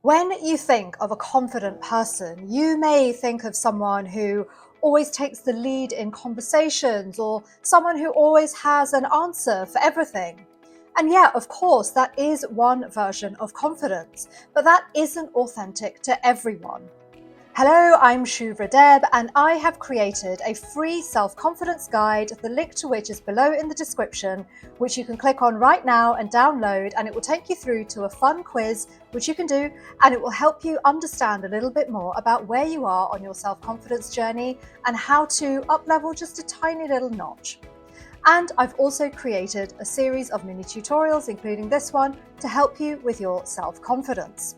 When you think of a confident person, you may think of someone who always takes the lead in conversations or someone who always has an answer for everything. And yeah, of course, that is one version of confidence, but that isn't authentic to everyone. Hello, I'm Shuvra Deb, and I have created a free self-confidence guide, the link to which is below in the description, which you can click on right now and download, and it will take you through to a fun quiz, which you can do, and it will help you understand a little bit more about where you are on your self-confidence journey and how to up-level just a tiny little notch. And I've also created a series of mini tutorials, including this one, to help you with your self-confidence.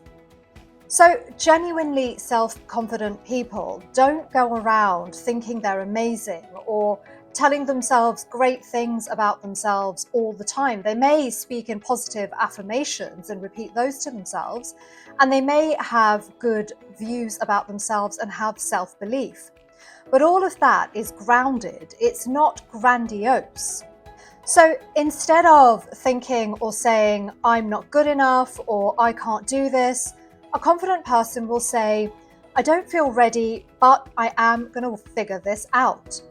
So genuinely self-confident people don't go around thinking they're amazing or telling themselves great things about themselves all the time. They may speak in positive affirmations and repeat those to themselves, and they may have good views about themselves and have self-belief. But all of that is grounded. It's not grandiose. So instead of thinking or saying, I'm not good enough or I can't do this, a confident person will say, I don't feel ready, but I am going to figure this out.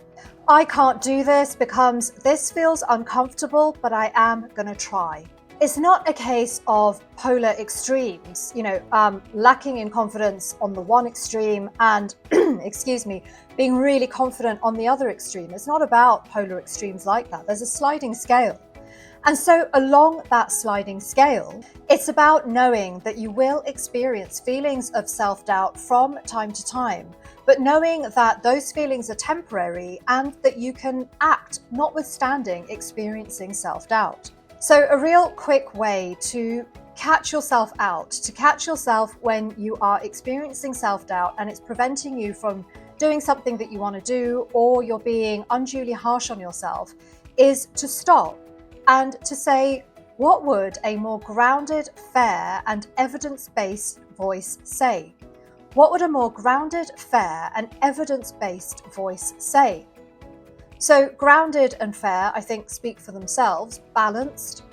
I can't do this becomes this feels uncomfortable, but I am going to try. It's not a case of polar extremes, lacking in confidence on the one extreme and, excuse me, being really confident on the other extreme. It's not about polar extremes like that. There's a sliding scale. And so along that sliding scale, it's about knowing that you will experience feelings of self-doubt from time to time, but knowing that those feelings are temporary and that you can act notwithstanding experiencing self-doubt. So a real quick way to catch yourself out, to catch yourself when you are experiencing self-doubt and it's preventing you from doing something that you want to do, or you're being unduly harsh on yourself, is to stop and to say, what would a more grounded, fair, and evidence-based voice say? What would a more grounded, fair, and evidence-based voice say? So grounded and fair, I think, speak for themselves. Balanced.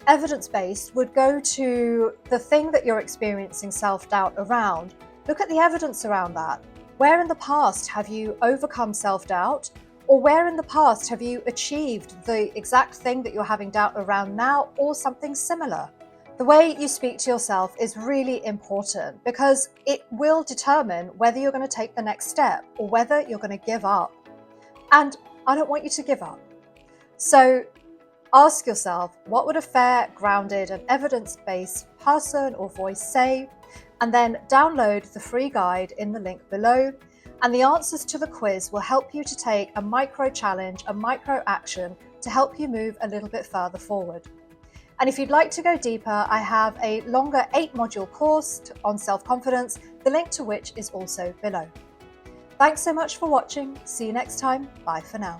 Evidence-based would go to the thing that you're experiencing self-doubt around. Look at the evidence around that. Where in the past have you overcome self-doubt? Or where in the past have you achieved the exact thing that you're having doubt around now, or something similar? The way you speak to yourself is really important because it will determine whether you're going to take the next step or whether you're going to give up. And I don't want you to give up. So ask yourself, what would a fair, grounded, and evidence-based person or voice say? And then download the free guide in the link below. And the answers to the quiz will help you to take a micro challenge, a micro action to help you move a little bit further forward. And if you'd like to go deeper, I have a longer 8-module course on self-confidence, the link to which is also below. Thanks so much for watching. See you next time. Bye for now.